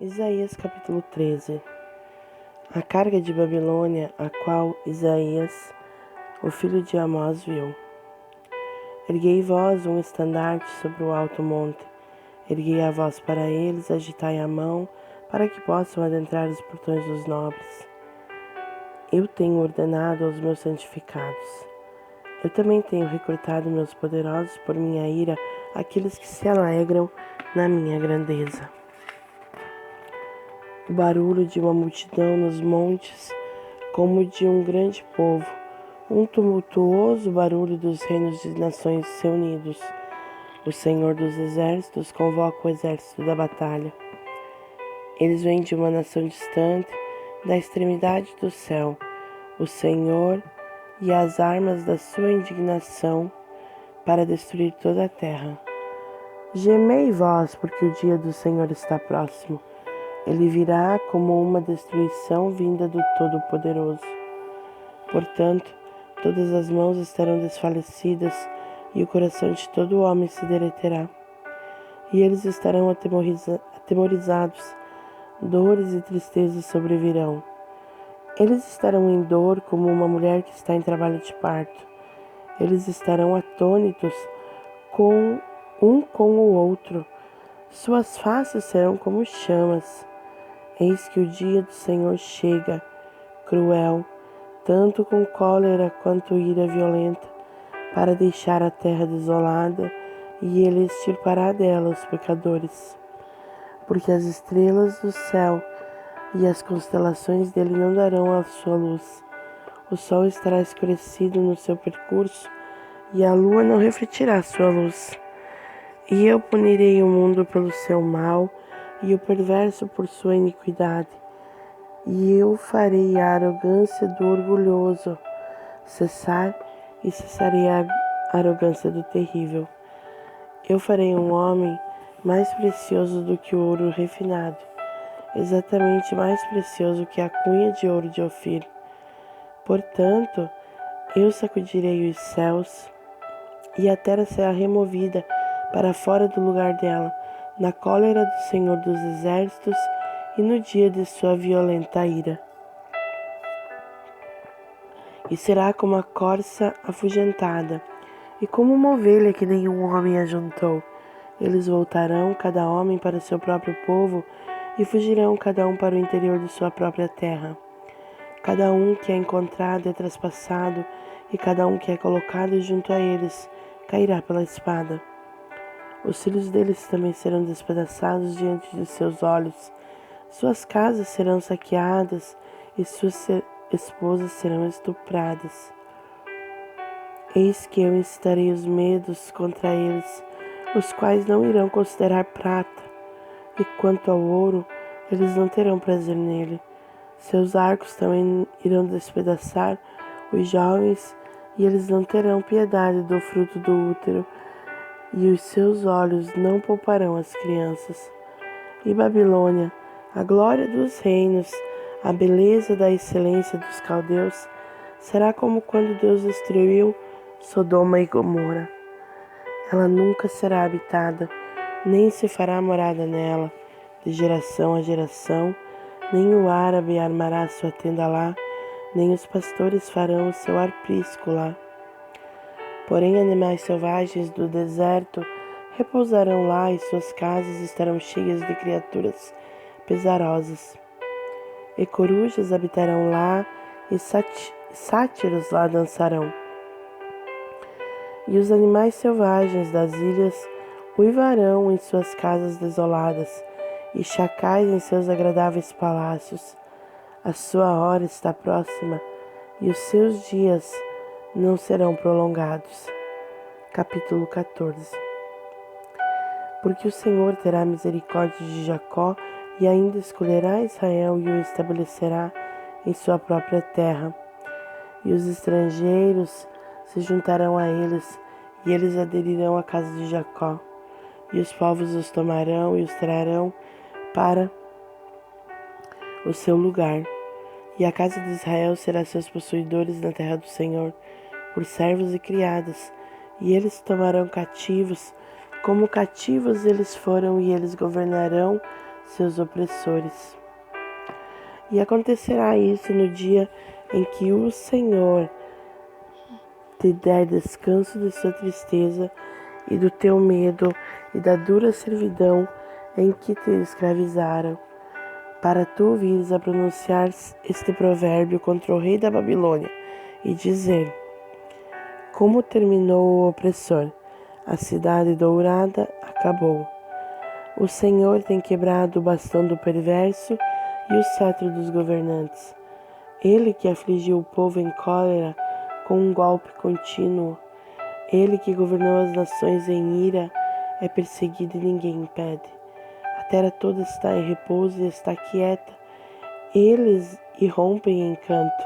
Isaías capítulo 13. A carga de Babilônia, a qual Isaías, o filho de Amós, viu. Erguei vós um estandarte sobre o alto monte, erguei a voz para eles, agitai a mão, para que possam adentrar os portões dos nobres. Eu tenho ordenado aos meus santificados. Eu também tenho recrutado meus poderosos por minha ira, aqueles que se alegram na minha grandeza. O barulho de uma multidão nos montes, como de um grande povo, um tumultuoso barulho dos reinos de nações reunidos. O Senhor dos exércitos convoca o exército da batalha. Eles vêm de uma nação distante, da extremidade do céu, o Senhor e as armas da sua indignação para destruir toda a terra. Gemei vós, porque o dia do Senhor está próximo. Ele virá como uma destruição vinda do Todo-Poderoso. Portanto, todas as mãos estarão desfalecidas e o coração de todo homem se derreterá. E eles estarão atemorizados, dores e tristezas sobrevirão. Eles estarão em dor como uma mulher que está em trabalho de parto. Eles estarão atônitos com o outro. Suas faces serão como chamas. Eis que o dia do Senhor chega, cruel, tanto com cólera quanto ira violenta, para deixar a terra desolada, e ele extirpará dela os pecadores. Porque as estrelas do céu e as constelações dele não darão a sua luz. O sol estará escurecido no seu percurso, e a lua não refletirá sua luz. E eu punirei o mundo pelo seu mal, e o perverso por sua iniquidade. E eu farei a arrogância do orgulhoso cessar, e cessarei a arrogância do terrível. Eu farei um homem mais precioso do que o ouro refinado, exatamente mais precioso que a cunha de ouro de Ofir. Portanto, eu sacudirei os céus, e a terra será removida para fora do lugar dela, na cólera do Senhor dos Exércitos e no dia de sua violenta ira. E será como a corça afugentada, e como uma ovelha que nenhum homem ajuntou. Eles voltarão, cada homem para seu próprio povo, e fugirão cada um para o interior de sua própria terra. Cada um que é encontrado é traspassado, e cada um que é colocado junto a eles cairá pela espada. Os filhos deles também serão despedaçados diante de seus olhos. Suas casas serão saqueadas e suas esposas serão estupradas. Eis que eu incitarei os medos contra eles, os quais não irão considerar prata, e quanto ao ouro, eles não terão prazer nele. Seus arcos também irão despedaçar os jovens, e eles não terão piedade do fruto do útero, e os seus olhos não pouparão as crianças. E Babilônia, a glória dos reinos, a beleza da excelência dos caldeus, será como quando Deus destruiu Sodoma e Gomorra. Ela nunca será habitada, nem se fará morada nela, de geração a geração, nem o árabe armará sua tenda lá, nem os pastores farão o seu aprisco lá. Porém, animais selvagens do deserto repousarão lá, e suas casas estarão cheias de criaturas pesarosas. E corujas habitarão lá, e sátiros lá dançarão. E os animais selvagens das ilhas uivarão em suas casas desoladas, e chacais em seus agradáveis palácios. A sua hora está próxima, e os seus dias não serão prolongados. Capítulo 14. Porque o Senhor terá misericórdia de Jacó, e ainda escolherá Israel e o estabelecerá em sua própria terra. E os estrangeiros se juntarão a eles, e eles aderirão à casa de Jacó. E os povos os tomarão e os trarão para o seu lugar. E a casa de Israel será seus possuidores na terra do Senhor, por servos e criadas, e eles tomarão cativos, como cativos eles foram, e eles governarão seus opressores. E acontecerá isso no dia em que o Senhor te der descanso de sua tristeza e do teu medo e da dura servidão em que te escravizaram, para tu ouvires a pronunciar este provérbio contra o rei da Babilônia e dizer: como terminou o opressor, a cidade dourada acabou. O Senhor tem quebrado o bastão do perverso e o cetro dos governantes. Ele que afligiu o povo em cólera com um golpe contínuo, ele que governou as nações em ira, é perseguido e ninguém impede. A terra toda está em repouso e está quieta. Eles irrompem em canto.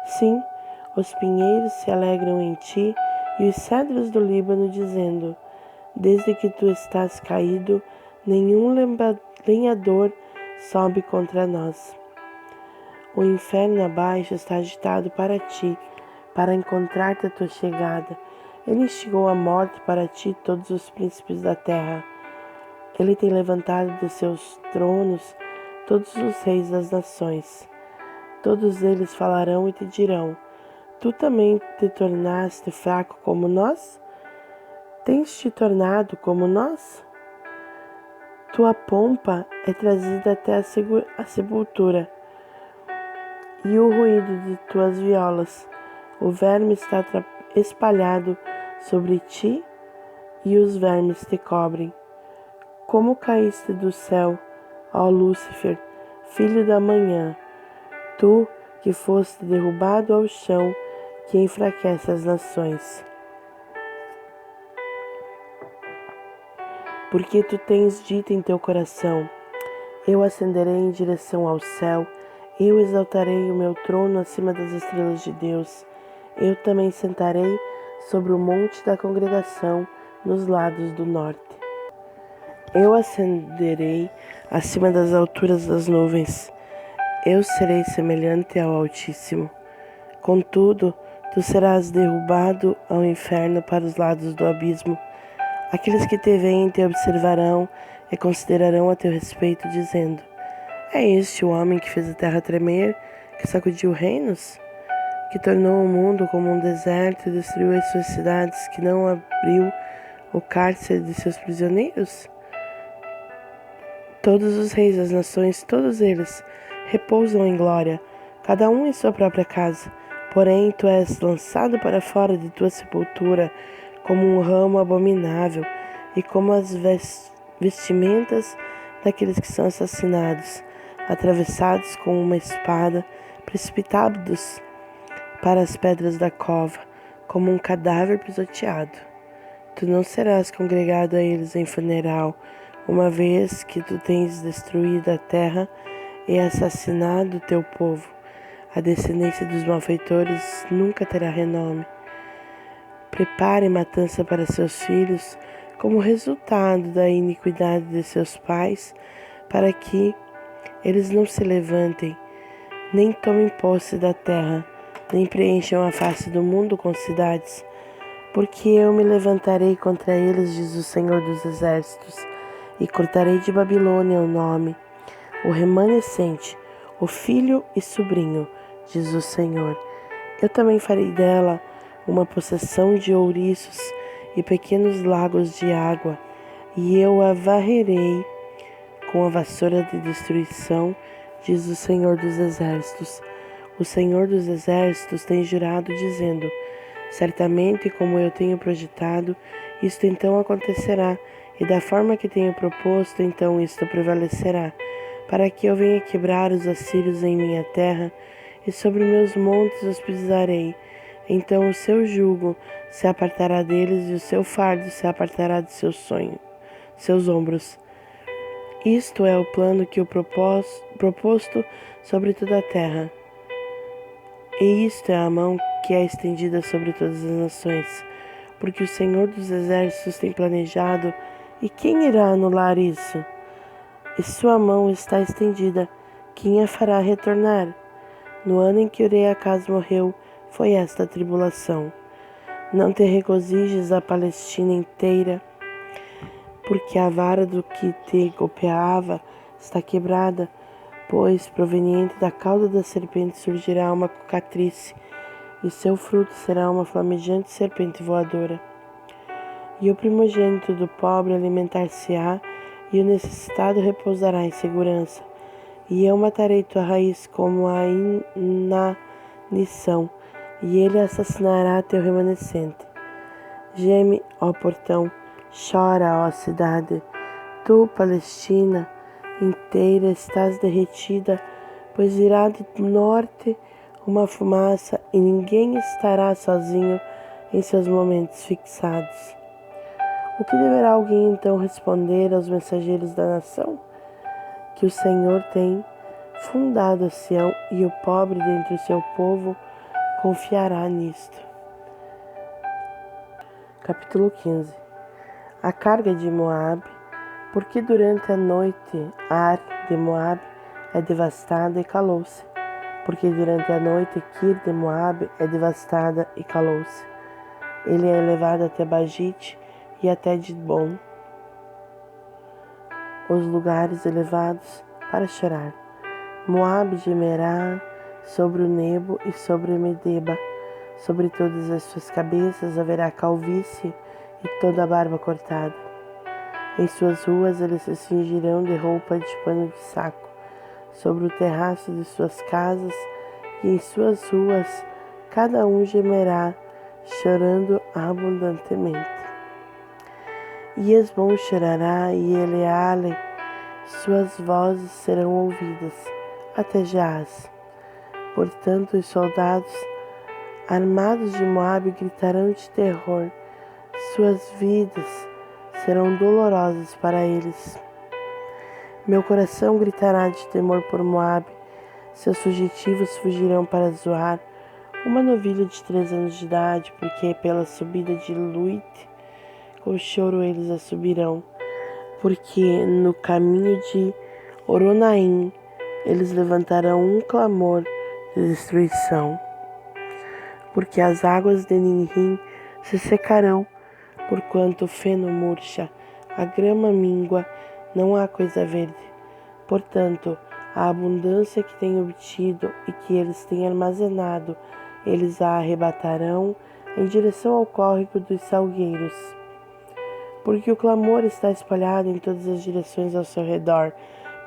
Sim, os pinheiros se alegram em ti e os cedros do Líbano, dizendo: desde que tu estás caído, nenhum lenhador sobe contra nós. O inferno abaixo está agitado para ti, para encontrar-te a tua chegada. Ele instigou a morte para ti todos os príncipes da terra. Ele tem levantado de seus tronos todos os reis das nações. Todos eles falarão e te dirão: tu também te tornaste fraco como nós? Tens te tornado como nós? Tua pompa é trazida até a sepultura, e o ruído de tuas violas. O verme está espalhado sobre ti, e os vermes te cobrem. Como caíste do céu, ó Lúcifer, filho da manhã, tu que foste derrubado ao chão, que enfraquece as nações. Porque tu tens dito em teu coração: eu ascenderei em direção ao céu, eu exaltarei o meu trono acima das estrelas de Deus. Eu também sentarei sobre o monte da congregação nos lados do norte. Eu ascenderei acima das alturas das nuvens. Eu serei semelhante ao Altíssimo. Contudo, tu serás derrubado ao inferno para os lados do abismo. Aqueles que te veem te observarão e considerarão a teu respeito, dizendo: é este o homem que fez a terra tremer, que sacudiu reinos? Que tornou o mundo como um deserto e destruiu as suas cidades, que não abriu o cárcere de seus prisioneiros? Todos os reis das nações, todos eles, repousam em glória, cada um em sua própria casa. Porém, tu és lançado para fora de tua sepultura, como um ramo abominável, e como as vestimentas daqueles que são assassinados, atravessados com uma espada, precipitados para as pedras da cova, como um cadáver pisoteado. Tu não serás congregado a eles em funeral, uma vez que tu tens destruído a terra e assassinado o teu povo. A descendência dos malfeitores nunca terá renome. Prepare matança para seus filhos, como resultado da iniquidade de seus pais, para que eles não se levantem, nem tomem posse da terra, nem preencham a face do mundo com cidades. Porque eu me levantarei contra eles, diz o Senhor dos Exércitos, e cortarei de Babilônia o nome, o remanescente, o filho e sobrinho, diz o Senhor. Eu também farei dela uma possessão de ouriços e pequenos lagos de água, e eu a varrerei com a vassoura de destruição, diz o Senhor dos Exércitos. O Senhor dos Exércitos tem jurado, dizendo: certamente, como eu tenho projetado, isto então acontecerá, e da forma que tenho proposto, então isto prevalecerá, para que eu venha quebrar os assírios em minha terra, e sobre meus montes os pisarei. Então o seu jugo se apartará deles, e o seu fardo se apartará de seus ombros. Isto é o plano que eu proposto sobre toda a terra. E isto é a mão que é estendida sobre todas as nações, porque o Senhor dos Exércitos tem planejado, e quem irá anular isso? E sua mão está estendida, quem a fará retornar? No ano em que Ureia-Acás morreu, foi esta a tribulação. Não te regozijes a Palestina inteira, porque a vara do que te golpeava está quebrada, pois proveniente da cauda da serpente surgirá uma cocatriz, e seu fruto será uma flamejante serpente voadora. E o primogênito do pobre alimentar-se-á, e o necessitado repousará em segurança. E eu matarei tua raiz como a inanição, e ele assassinará teu remanescente. Geme, ó portão, chora, ó cidade. Tu, Palestina, inteira estás derretida, pois irá do norte uma fumaça, e ninguém estará sozinho em seus momentos fixados. O que deverá alguém então responder aos mensageiros da nação? Que o Senhor tem fundado a Sião, e o pobre dentre o seu povo confiará nisto. Capítulo 15. A carga de Moabe. Porque durante a noite Ar de Moabe é devastada e calou-se. Porque durante a noite Kir de Moabe é devastada e calou-se. Ele é levado até Bagite e até Dibon, os lugares elevados, para chorar. Moabe gemerá sobre o Nebo e sobre o Medeba. Sobre todas as suas cabeças haverá calvície e toda a barba cortada. Em suas ruas eles se cingirão de roupa de pano de saco, sobre o terraço de suas casas e em suas ruas cada um gemerá, chorando abundantemente. E Esbom chorará e Eleale, suas vozes serão ouvidas, até Jaz. Portanto, os soldados armados de Moabe gritarão de terror, suas vidas serão dolorosas para eles. Meu coração gritará de temor por Moabe, seus fugitivos fugirão para Zoar, uma novilha de 3 anos de idade, porque pela subida de Luite, com choro eles a subirão, porque no caminho de Oronaim eles levantarão um clamor de destruição. Porque as águas de Ninrim se secarão, porquanto o feno murcha, a grama míngua, não há coisa verde. Portanto, a abundância que têm obtido e que eles têm armazenado, eles a arrebatarão em direção ao córrego dos salgueiros. Porque o clamor está espalhado em todas as direções ao seu redor,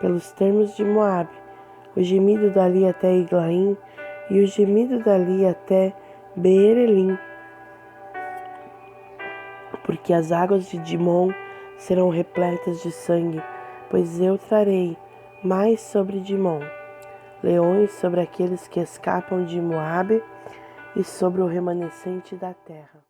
pelos termos de Moabe, o gemido dali até Iglaim, e o gemido dali até Beerelim. Porque as águas de Dimon serão repletas de sangue, pois eu trarei mais sobre Dimon, leões sobre aqueles que escapam de Moabe e sobre o remanescente da terra.